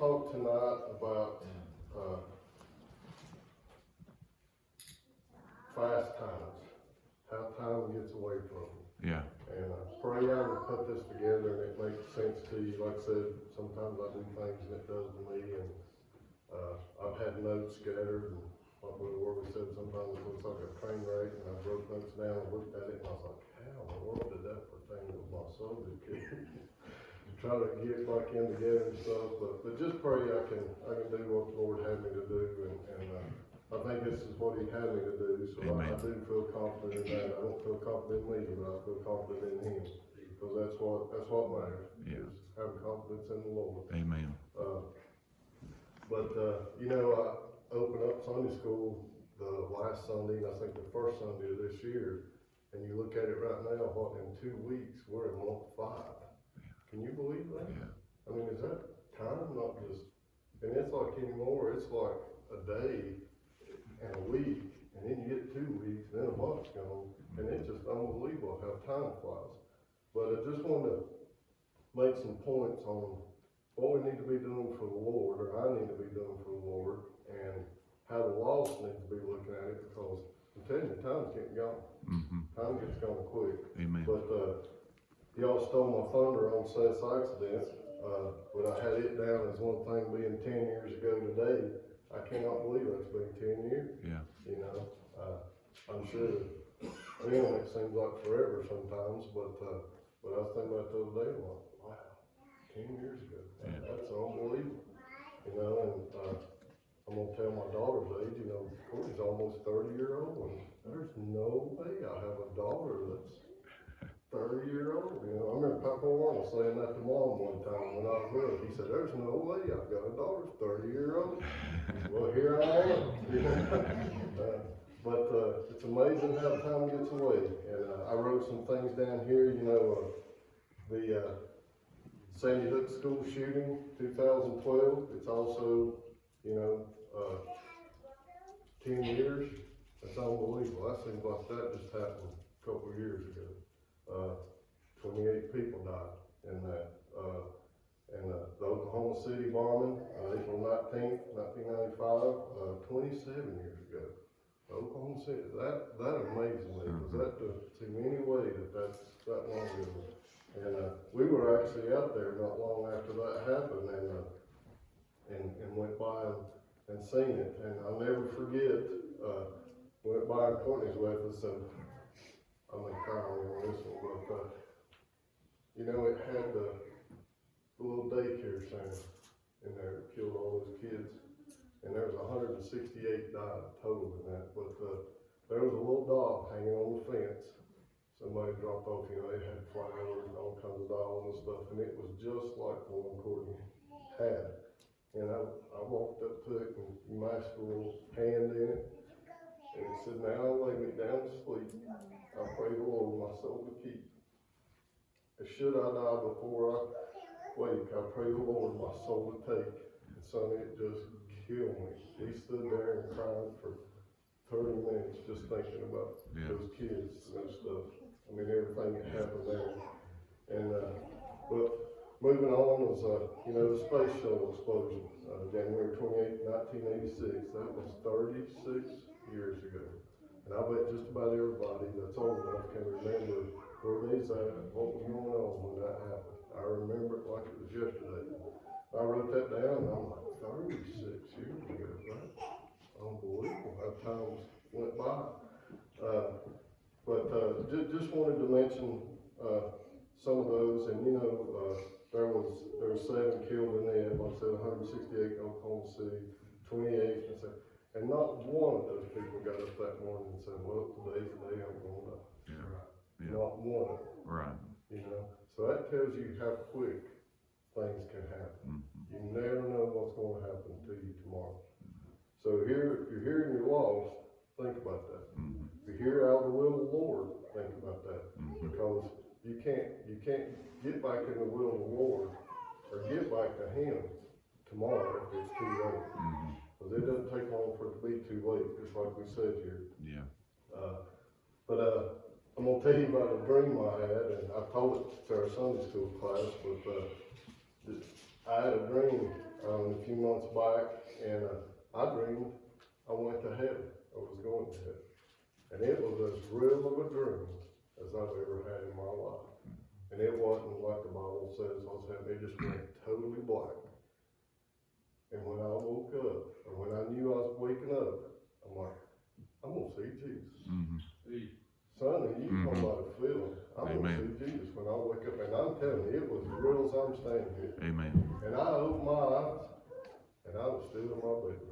talk tonight about, fast times, how time gets away from you. Yeah. And I pray I would put this together and it makes sense to you. Like I said, sometimes I do things and it does to me, and I've had notes scattered, and like we said, sometimes it looks like a train wreck, and I wrote notes down and looked at it and I was like, how in the world did that pertain to my subject? Try to get back in together and stuff, but just pray I can do what the Lord had me to do, and I think this is what He had me to do, so I do feel confident in that. I don't feel confident in me, but I feel confident in Him, because that's what matters. Yeah. Is having confidence in the Lord. Amen. You know, I opened up Sunday school the last Sunday, and I think the first Sunday of this year, and you look at it right now, what, in 2 weeks, we're in month 5. Can you believe that? Yeah. I mean, is that time? Not just, and it's like anymore, it's like a day and a week, and then you get 2 weeks, and then a month's gone, and it's just unbelievable how time flies. But I just wanted to make some points on what we need to be doing for the Lord, or I need to be doing for the Lord, and how the lost need to be looking at it, because I'm telling you, time's getting gone. Time gets gone quick. Amen. But y'all stole my thunder on Seth's accident, but I had it down as one thing being 10 years ago today. I cannot believe it's been 10 years. Yeah. You know, I'm sure, it seems like forever sometimes, but I was thinking about it the other day, I'm like, wow, 10 years ago. Yeah. That's unbelievable. You know, and I'm gonna tell my daughter's age, you know, Courtney's almost 30-year-old, and there's no way I have a daughter that's 30-year-old. You know, I remember Papa Warren saying that to Mom one time when I was little. He said, there's no way I've got a daughter that's 30-year-old. Well, here I am. But it's amazing how time gets away. And I wrote some things down here, you know, the Sandy Hook school shooting, 2012. It's also, you know, 10 years. That's unbelievable. That seems like that just happened a couple of years ago. 28 people died in that. And the Oklahoma City bombing, April 19th, 1995, 27 years ago. Oklahoma City, that amazes me, because that doesn't seem any way that's that long ago. And we were actually out there not long after that happened, and went by and seen it. And I'll never forget, went by, and Courtney's with us, and I'm gonna cry on this one, but you know, it had the little daycare center in there that killed all those kids, and there was 168 died total in that. But there was a little dog hanging on the fence. Somebody dropped off, you know, they had flowers and all kinds of dolls and stuff, and it was just like the one Courtney had. And I walked up to it, and you mashed a little hand in it, and it said, now I lay me down to sleep. I pray the Lord my soul to keep. And should I die before I wake, I pray the Lord my soul to take. And son, it just killed me. We stood there and cried for 30 minutes just thinking about those kids and that stuff. I mean, everything that happened there. And, but moving on was, you know, the space shuttle explosion, January 28, 1986. That was 36 years ago. And I bet just about everybody that's old enough can remember where these at and what was going on when that happened. I remember it like it was yesterday. I wrote that down, and I'm like, 36 years ago, right? Unbelievable how time went by. But just wanted to mention some of those, and you know, there was 7 killed in the end, like I said, 168 in Oklahoma City, 28, and not one of those people got up that morning and said, well, today's the day I'm going to die. Yeah. Not one. Right. You know, so that tells you how quick things can happen. You never know what's going to happen to you tomorrow. So here, if you're here and you're lost, think about that. If you're here out of the will of the Lord, think about that. Because you can't get back in the will of the Lord or get back to Him tomorrow if it's too late. Because it doesn't take long for it to be too late, just like we said here. Yeah. But I'm gonna tell you about a dream I had, and I told it to our Sunday school class, but I had a dream, if few months back, and I dreamed I went to heaven. I was going to heaven. And it was as real of a dream as I've ever had in my life. And it wasn't like the Bible says, it just went totally black. And when I woke up, or when I knew I was waking up, I'm like, I'm going to see Jesus. Sonny, you talking about a feeling. I'm going to see Jesus when I wake up. And I'm telling you, it was as real as I'm standing here. Amen. And I opened my eyes, and I was still in my bed.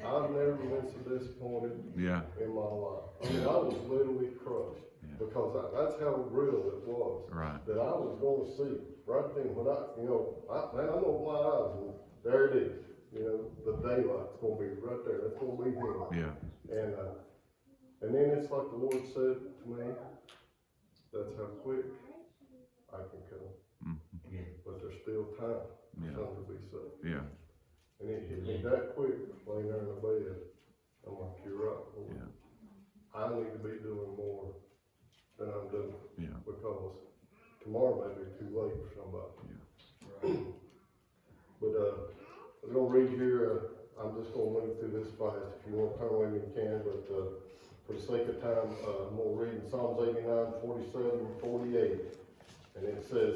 I've never been so disappointed in my life. I mean, I was literally crushed because that's how real it was. Right. That I was going to see right then when I opened my eyes and there it is. The daylight's going to be right there. That's going to be him. Yeah. And then it's like the Lord said to me, that's how quick I can come. But there's still time for some to be saved. Yeah. And it hit me that quick, laying there in the bed. I'm like, you're right, Lord. Yeah. I need to be doing more than I'm doing. Yeah. Because tomorrow may be too late for somebody. Yeah. But I was going to read here, I'm just going to move through this fast. If you want to turn with me, you can. But for the sake of time, I'm going to read in Psalms 89, 47, and 48. And it says,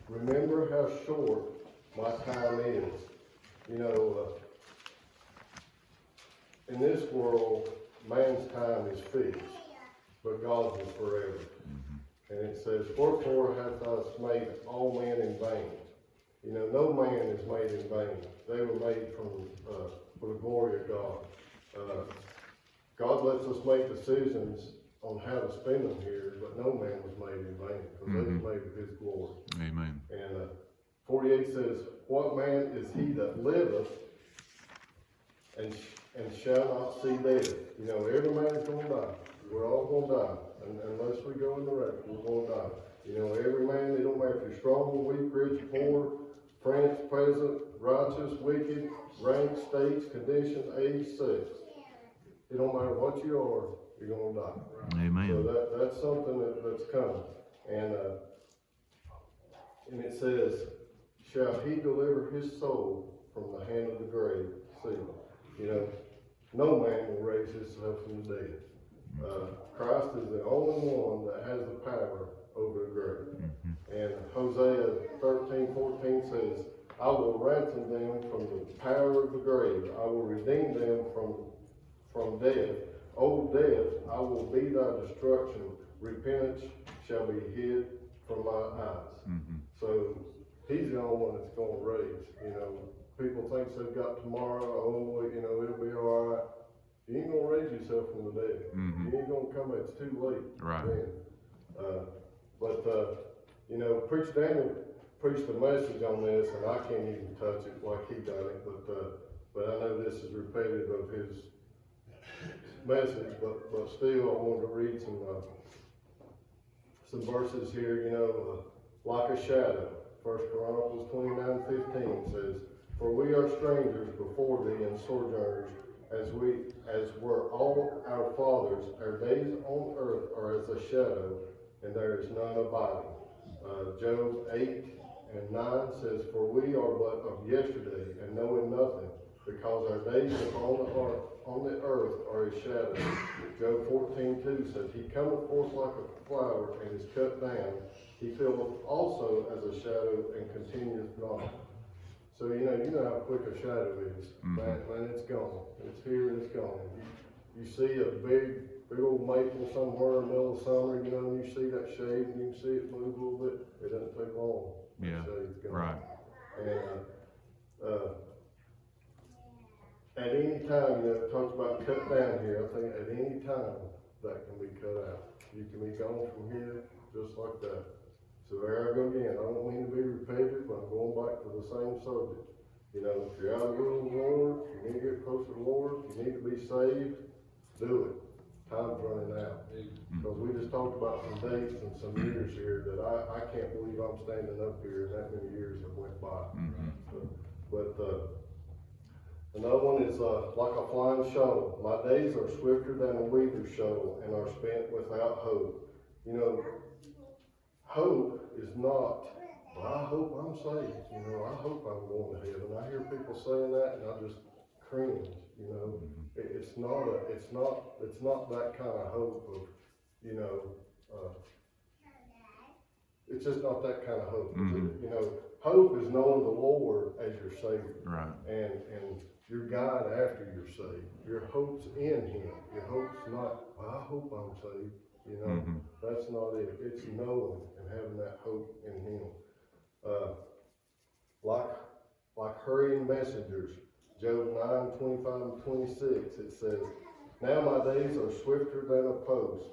remember how short my time is. In this world, man's time is fixed, but God's is forever. And it says, wherefore hath us made all men in vain? No man is made in vain. They were made for the glory of God. God lets us make decisions on how to spend them here, but no man was made in vain, because they were made with his glory. Amen. And 48 says, what man is he that liveth and shall not see death? Every man is going to die. We're all going to die. Unless we go in the rapture, we're going to die. Every man, it don't matter if you're strong, weak, rich, poor, prince, peasant, righteous, wicked, rank, states, condition, age, sex. It don't matter what you are, you're going to die. Amen. So that's something that's coming. And it says, shall he deliver his soul from the hand of the grave? See, no man will raise himself from the dead. Christ is the only one that has the power over the grave. And Hosea 13:14 says, I will ransom them from the power of the grave. I will redeem them from death. O death, I will be thy destruction. Repentance shall be hid from my eyes. So he's the only one that's going to raise. People think they've got tomorrow. It'll be all right. You ain't going to raise yourself from the dead. You ain't going to come. It's too late. Right. Then. Preacher Daniel preached a message on this, and I can't even touch it like he done it. But I know this is repetitive of his message. But still, I wanted to read some verses here. Like a shadow. 1 Chronicles 29:15 says, for we are strangers before thee and sojourners, as were all our fathers. Our days on earth are as a shadow, and there is none abiding. Job 8:9 says, for we are but of yesterday, and knowing nothing, because our days on the earth are a shadow. Job 14:2 says, he cometh forth like a flower, and is cut down. He filleth also as a shadow, and continueth not. So you know how quick a shadow is. Man, it's gone. It's here and it's gone. You see a big old maple somewhere in the middle of summer, and you see that shade, and you can see it move a little bit. It doesn't take long. Yeah. The shade's gone. Right. And at any time, it talks about cut down here. I think at any time that can be cut out. You can be gone from here just like that. So there I go again. I don't mean to be repetitive, but I'm going back to the same subject. If you're out of the will of the Lord, you need to get closer to the Lord, you need to be saved, do it. Time's running out. Because we just talked about some dates and some years here that I can't believe I'm standing up here and that many years have went by. Another one is like a flying shuttle. My days are swifter than a weaver's shuttle and are spent without hope. Hope is not well, I hope I'm saved, you know, I hope I'm going to heaven. I hear people saying that and I just cringe, you know. It's not that kind of hope of, you know, it's just not that kind of hope. You know, hope is knowing the Lord as your Savior. Right. And your God after you're saved. Your hope's in Him. Your hope's not, I hope I'm saved. You know, that's not it. It's knowing and having that hope in Him. Like hurrying messengers, Job 9:25 and 26, it says, now my days are swifter than a post.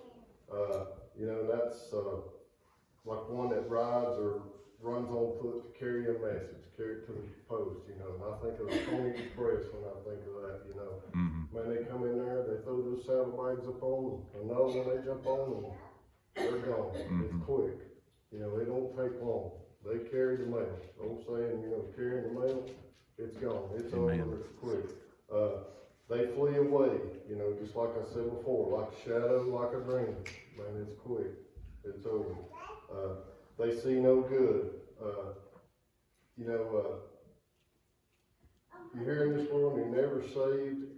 You know, that's like one that rides or runs on foot to carry a message, carry it to the post, you know. And I think of the Pony Express when I think of that, you know. When they come in there, they throw those saddlebags up on, and know when they jump on them, they're gone. It's quick. You know, they don't take long. They carry the mail. Old saying, you know, carrying the mail, it's gone. It's over, it's quick. They flee away, you know, just like I said before, like a shadow, like a dream. Man, it's quick. It's over. They see no good. You know, you're here in this world and you're never saved.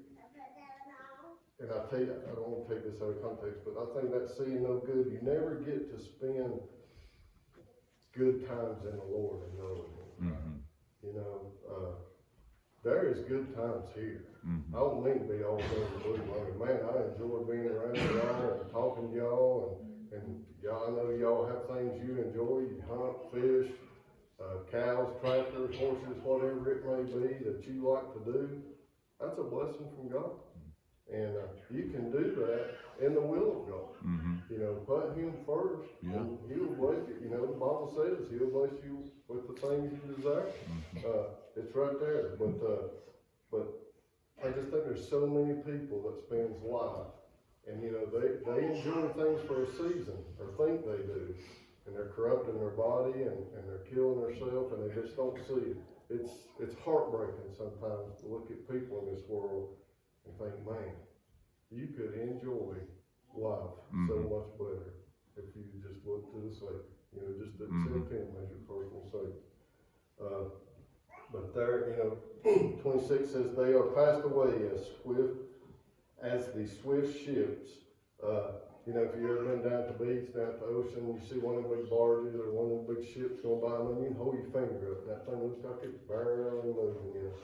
And I tell you, I don't want to take this out of context, but I think that seeing no good, you never get to spend good times in the Lord and knowing Him. You know, there is good times here. I don't mean to be all over the blue. I mean, man, I enjoy being around y'all and talking to y'all, and y'all, I know y'all have things you enjoy. You hunt, fish, cows, tractors, horses, whatever it may be that you like to do. That's a blessing from God. And you can do that in the will of God. You know, put Him first, and He'll bless you. You know, the Bible says He'll bless you with the things you desire. It's right there. But I just think there's so many people that spends life, and you know, they enjoy things for a season, or think they do, and they're corrupting their body and they're killing themselves, and they just don't see it. It's heartbreaking sometimes to look at people in this world and think, man, you could enjoy life so much better if you just look to the Savior. You know, just accept Him as your personal Savior. But there, you know, 26 says, they are passed away as the swift ships. You know, if you've ever been down at the beach, down at the ocean, you see one of them big barges or one of them big ships going by, and you can hold your finger up, and that thing looks like it's barely moving, you know.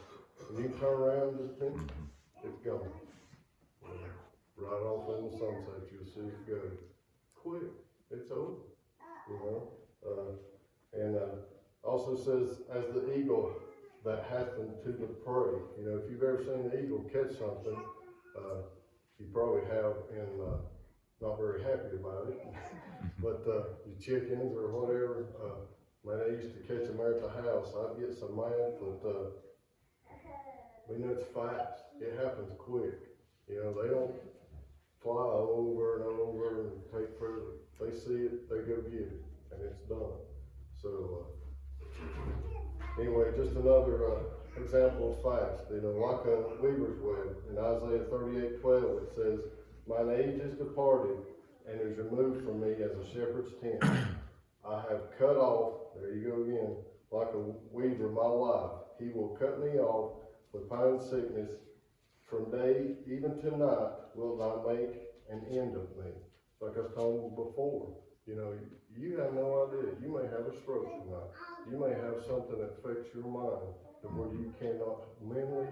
And you can turn around and just think, it's gone. Right off in the sunset, you'll see it go. Quick, it's over, you know. And also says, as the eagle that hastened to the prey. You know, if you've ever seen an eagle catch something, you probably have, and not very happy about it. But your chickens or whatever, man, I used to catch them there at the house. I'd get so mad, but we know it's fast. It happens quick. You know, they don't fly over and over and take further. They see it, they go get it, and it's done. So, anyway, just another example of fast. You know, like a weaver's web. In Isaiah 38:12, it says, mine age is departed and is removed from me as a shepherd's tent. I have cut off, there you go again, like a weaver my life. He will cut me off with pine sickness. From day even to night will thou make an end of me. Like I was telling you before, you know, you have no idea. You may have a stroke tonight. You may have something that affects your mind to where you cannot mentally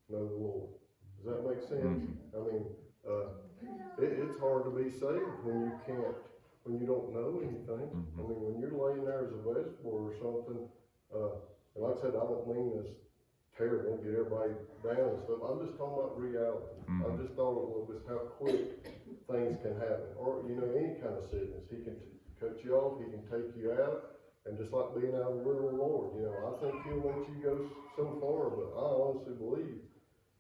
know the Lord. Does that make sense? I mean, it's hard to be saved when you can't, when you don't know anything. I mean, when you're laying there as a vegetable or something, and like I said, I don't mean this terrible, get everybody down and stuff. I'm just talking about reality. I just thought a little bit how quick things can happen. Or, you know, any kind of sickness. He can cut you off, he can take you out, and just like being out of the will of the Lord, you know, I think He'll let you go so far, but I honestly believe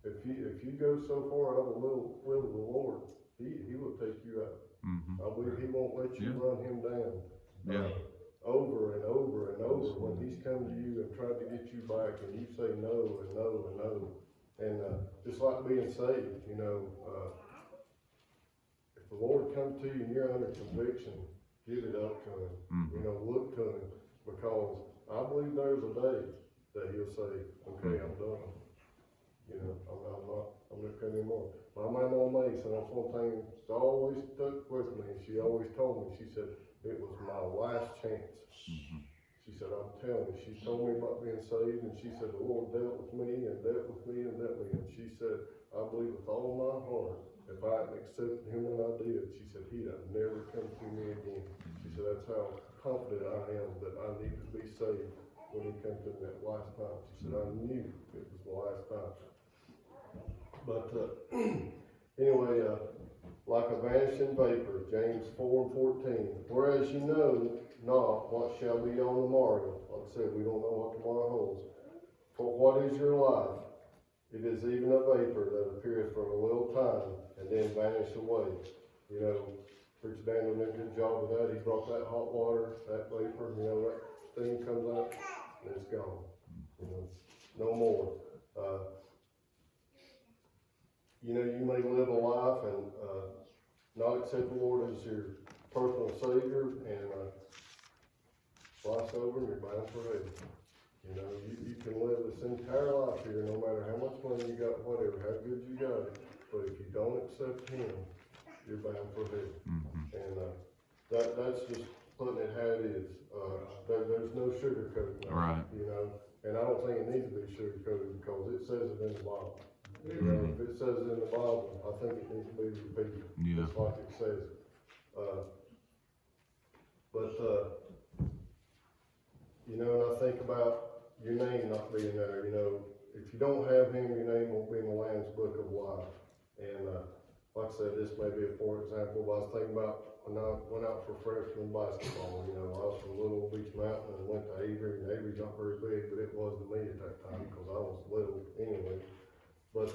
if you go so far out of the will of the Lord, He will take you out. I believe He won't let you run Him down. Over and over and over when He's come to you and tried to get you back, and you say no and no and no. And just like being saved, you know, if the Lord comes to you and you're under conviction, give it up to him, Mm-hmm. you know, look to him, because I believe there's a day that he'll say, okay, I'm done. You know, I'm not cutting anymore. My mama Mace, and that's one thing she always took with me, she always told me, she said, it was my last chance. Mm-hmm. She said, I'm telling you, she told me about being saved, and she said, the Lord dealt with me, and dealt with me, and dealt with me, and she said, I believe with all my heart, if I hadn't accepted him when I did, she said, he'd have never come to me again. She said, that's how confident I am that I need to be saved when he comes to that last time. She said, I knew it was the last time. But, anyway, like a vanishing vapor, James 4:14. Whereas you know not what shall be on the morrow. Like I said, we don't know what tomorrow holds. For what is your life? It is even a vapor that appeareth for a little time and then vanish away. You know, Preacher Daniel did a good job with that. He brought that hot water, that vapor, you know, that steam comes out and it's gone. You know, no more. You know, you may live a life and not accept the Lord as your personal Savior, and life's over and you're bound for heaven. You know, you can live this entire life here, no matter how much money you got, whatever, how good you got it, but if you don't accept Him, you're bound for heaven. Mm-hmm. And that's just putting it how it is. There's no sugarcoating it, Right. you know, and I don't think it needs to be sugarcoated because it says it in the Bible. You know, if it says it in the Bible, I think it needs to be repeated, Yeah. just like it says. You know, and I think about your name not being there. You know, if you don't have Him, your name won't be in the Lamb's Book of Life. And like I said, this may be a poor example, but I was thinking about when I went out for freshman basketball. You know, I was from Little Beach Mountain and went to Avery, and Avery's not very big, but it was to me at that time because I was little anyway. But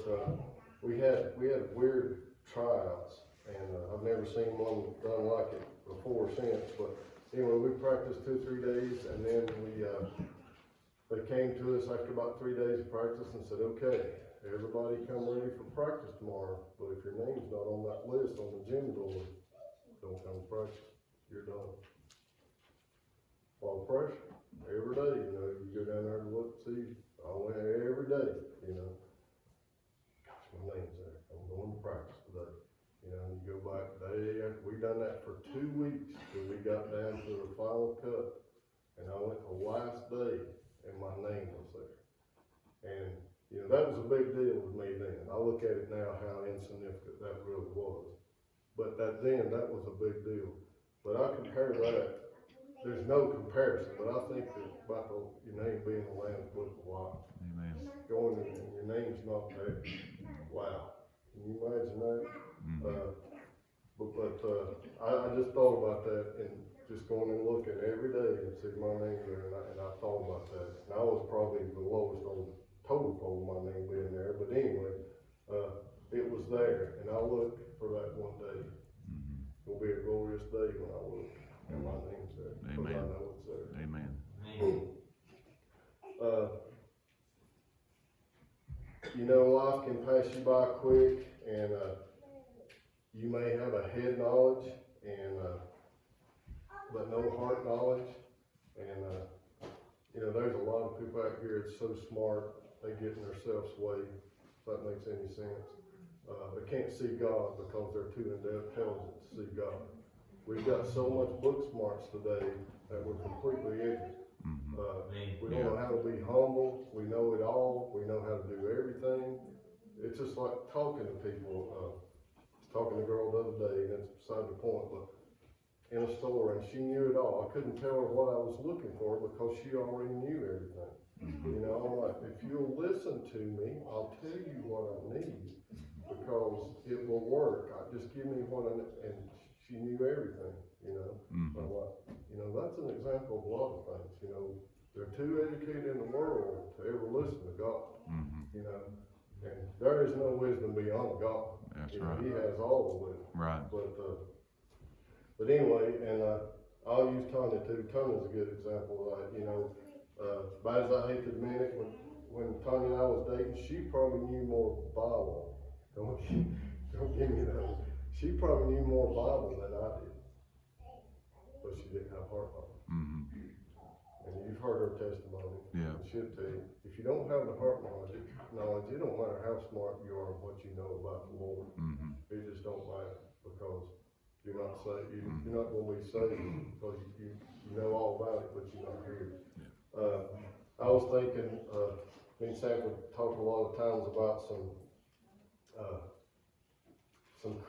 we had weird tryouts, and I've never seen one done like it before or since. But anyway, we practiced 2-3 days, and then they came to us after about 3 days of practice and said, okay, everybody come ready for practice tomorrow, but if your name's not on that list on the gym door, don't come to practice, you're done. Fall pressure, every day, you know, you go down there and look, see, I went every day, you know. Gosh, my name's there, I'm going to practice today. You know, you go back day after, we done that for 2 weeks till we got down to the final cut. And I went the last day and my name was there. And, you know, that was a big deal with me then. I look at it now how insignificant that really was. But that was a big deal. But I compare that, there's no comparison, but I think that about your name being the Lamb's Book of Life. Amen. Going and your name's not there. Wow. Can you imagine that? I just thought about that and just going and looking every day and see my name there, and I thought about that. And I was probably the lowest on the total pole, my name being there, but anyway, it was there, and I look for that one day. It'll be a glorious day when I look and my name's there. Amen. Because I know it's there. Amen. You know, life can pass you by quick, and you may have a head knowledge, and but no heart knowledge. And you know, there's a lot of people out here that's so smart, they get in themselves way, if that makes any sense. They can't see God because they're too intelligent to see God. We've got so much book smarts today that we're completely ignorant. We don't know how to be humble. We know it all. We know how to do everything. It's just like talking to people. Talking to a girl the other day, and that's beside the point, but in a store, and she knew it all. I couldn't tell her what I was looking for because she already knew everything. You know, I'm like, if you'll listen to me, I'll tell you what I need because it will work. Just give me what I need, and she knew everything. You know, I'm like, you know, that's an example of a lot of things. You know, they're too educated in the world to ever listen to God. You know, and there is no wisdom beyond God. That's You know, right. He has all the wisdom. Right. But anyway, and I'll use Tanya too. Tanya's a good example of that. You know, bad as I hate to admit it, when Tanya and I was dating, she probably knew more Bible. Don't give me that. She probably knew more Bible than I did. but she didn't have heart knowledge. Mm-hmm. And you've heard her testimony. Yeah. I should tell you, if you don't have the heart knowledge, it don't matter how smart you are and what you know about the Lord. Mm-hmm. It just don't matter because you're not saved. You're not going to be saved because you know all about it, but you're not here. I was thinking, me and Sam would talk a lot of times about some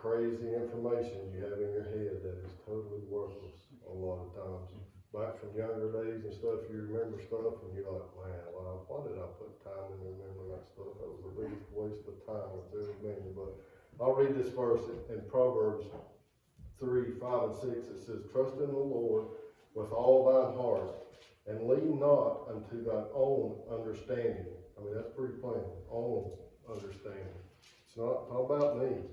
crazy information you have in your head that is totally worthless a lot of times. Back from younger days and stuff, you remember stuff and you're like, man, wow, why did I put time in remembering that stuff? That was the biggest waste of time I've ever been. But I'll read this verse in Proverbs 3, 5, and 6. It says, trust in the Lord with all thine heart, and lean not unto thine own understanding. I mean, that's pretty plain. Own understanding. It's not about me.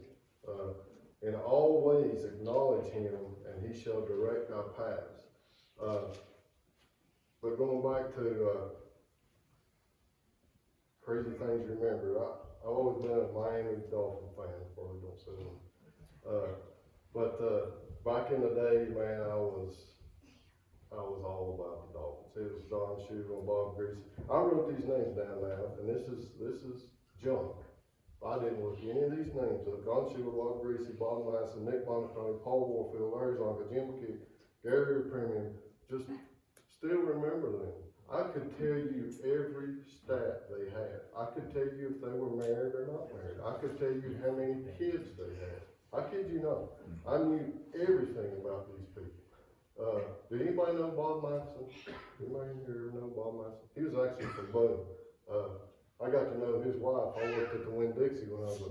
In all ways acknowledge him, and he shall direct our paths. But going back to crazy things you remember, I've always been a Miami Dolphin fan, before we don't say them. But back in the day, man, I was all about the Dolphins. It was Don Shula and Bob Greasy. I wrote these names down now, and this is junk. I didn't look any of these names up. Don Shula, Bob Greasy, Bob Madison, Nick Bonacone, Paul Warfield, Larry Zonka, Jim McKinney, Gary Premium. Just still remember them. I could tell you every stat they had. I could tell you if they were married or not married. I could tell you how many kids they had. I kid you not. I knew everything about these people. Did anybody know Bob Madison? Anybody here know Bob Madison? He was actually from Boone. I got to know his wife. I worked at the Winn-Dixie when I was a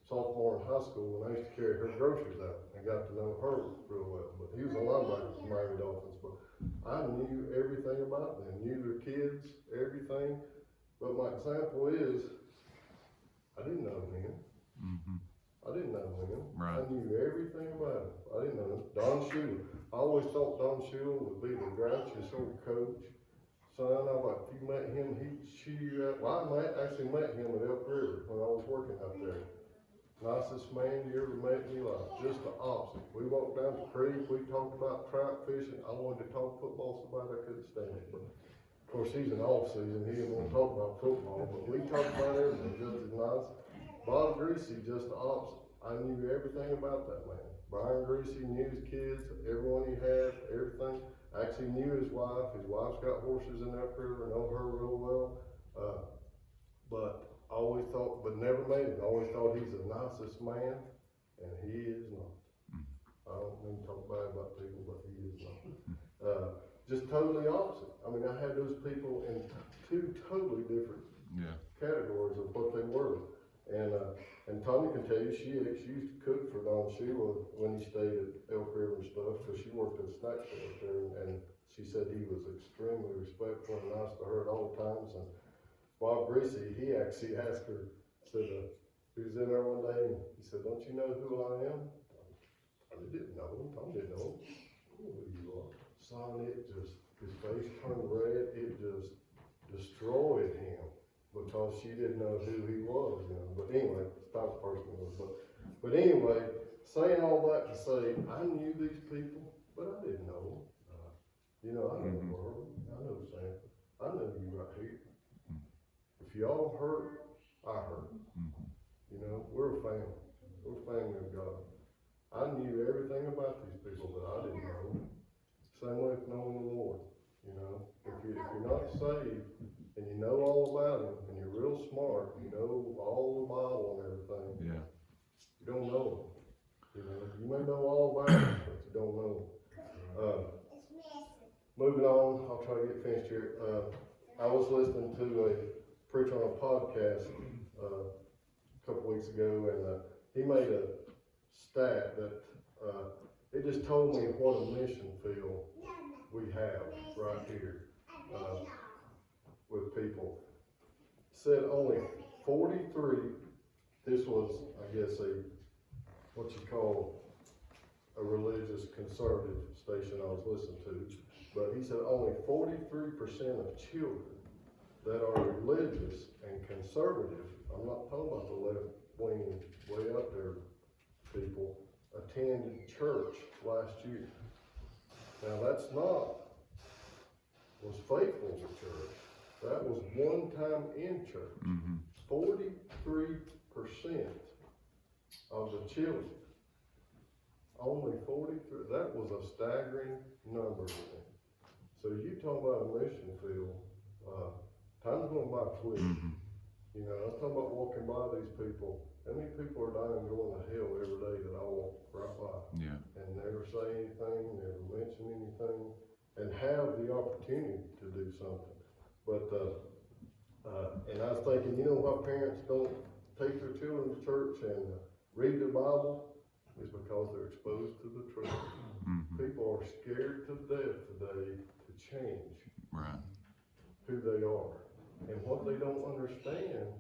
sophomore in high school, and I used to carry her groceries out. I got to know her real well. But he was a linebacker for Miami Dolphins. But I knew everything about them. Knew their kids, everything. But my example is, I didn't know him. Mm-hmm. I didn't know him. Right. I knew everything about him. I didn't know him. Don Shula. I always thought Don Shula would be the grouchiest old coach. Son, I'm like, if you met him, he'd chew you out. Well, I actually met him at Elk River when I was working up there. Nicest man you ever met in your life. Just the opposite. We walked down the creek, we talked about trout fishing. I wanted to talk football so bad I couldn't stand it. But of course, he's in off season. He didn't want to talk about football, but we talked about everything just as nice. Bob Greasy, just the opposite. I knew everything about that man. Brian Greasy knew his kids, everyone he had, everything. I actually knew his wife. His wife's got horses in Elk River, know her real well. But I always thought, but never met him. I always thought he's the nicest man, and he is not. I don't mean to talk bad about people, but he is not. Just totally opposite. I mean, I had those people in two totally different categories of what they were. And Tommy can tell you, she used to cook for Don Shula when he stayed at Elk River and stuff, because she worked at a snack store up there, and she said he was extremely respectful and nice to her at all times. And Bob Greasy, he actually asked her, said, he was in there one day, and he said, don't you know who I am? I didn't know him. Tom didn't know him. I don't know who you are. Son, his face turned red. It just destroyed him. Because she didn't know who he was, you know. But anyway, the type of person he was. But anyway, saying all that to say, I knew these people, but I didn't know them. I know Merle, I know Sam, I know you right here. If y'all hurt, I hurt. We're a family. We're a family of God. I knew everything about these people, but I didn't know them. Same way with knowing the Lord. If you're not saved, and you know all about him, and you're real smart, you know all the Bible and everything. You don't know him. You may know all about him, but you don't know him. Moving on, I'll try to get finished here. I was listening to a preacher on a podcast a couple weeks ago, and he made a stat that it just told me what a mission field we have right here. With people. Said only 43, this was, I guess, what you call a religious conservative station I was listening to, but he said only 43% of children that are religious and conservative, I'm not talking about the left wing, way up there people, attended church last year. Now, that's not, was faithful to church. That was one time in church. 43% of the children, only 43, that was a staggering number to me. So you talk about a mission field, time's going by quick. You know, I was talking about walking by these people. How many people are dying going to hell every day that I walk right by? Yeah. And never say anything, never mention anything, and have the opportunity to do something. But, and I was thinking, you know why parents don't take their children to church and read the Bible? Is because they're exposed to the truth. People are scared to death today to change who they are. And what they don't understand,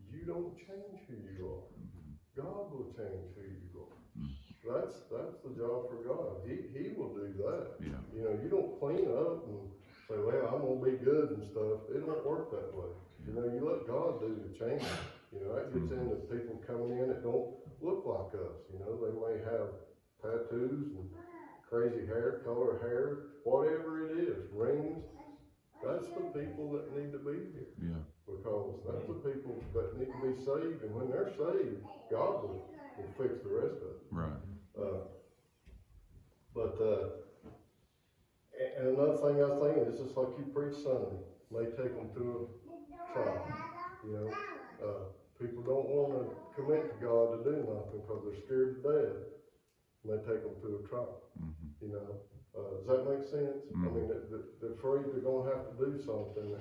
you don't change who you are. God will change who you are. That's the job for God. He will do that. Yeah. You know, you don't clean up and say, well, I'm gonna be good and stuff. It don't work that way. You know, you let God do the change. You know, that gets into people coming in that don't look like us. You know, they may have tattoos and crazy hair, color hair, whatever it is, rings. That's the people that need to be here. Yeah. Because that's the people that need to be saved, and when they're saved, God will fix the rest of it. Right. And another thing I was thinking is just like you preach Sunday, may take them through a trial. You know, people don't want to commit to God to do nothing because they're scared to death. May take them through a trial. You know, does that make sense? I mean, they're afraid they're going to have to do something,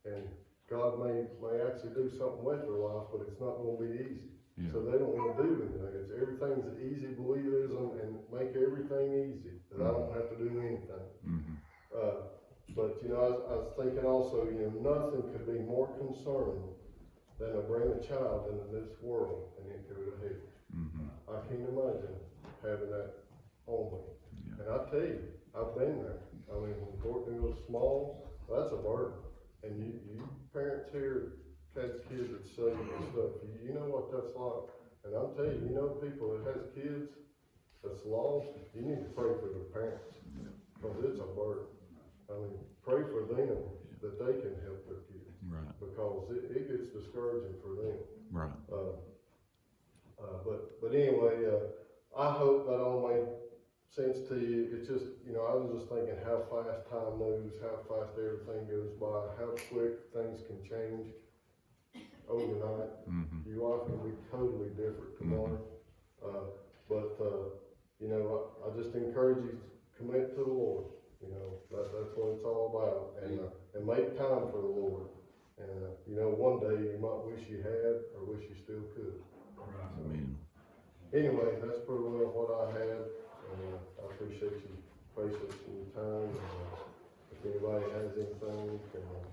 and God may actually do something with their life, but it's not going to be easy. Yeah. So they don't want to do anything. Everything's easy believism and make everything easy, that I don't have to do anything. But you know, I was thinking also, you know, nothing could be more concerning than to bring a child into this world and it go to hell. I can't imagine having that on me. Yeah. And I tell you, I've been there. I mean, when Courtney was small, that's a burden. And you parents here has kids that say and stuff, you know what that's like. And I'm telling you, you know people that has kids that's lost, you need to pray for their parents. Because it's a burden. I mean, pray for them that they can help their kids. Right. Because it gets discouraging for them. Right. But anyway, I hope that all made sense to you. It's just, you know, I was just thinking how fast time moves, how fast everything goes by, how quick things can change overnight. Your life can be totally different tomorrow. You know, I just encourage you to commit to the Lord. You know, that's what it's all about. And make time for the Lord. And, you know, one day you might wish you had or wish you still could. Amen. Anyway, that's pretty well what I had. I appreciate your patience and your time. If anybody has anything, can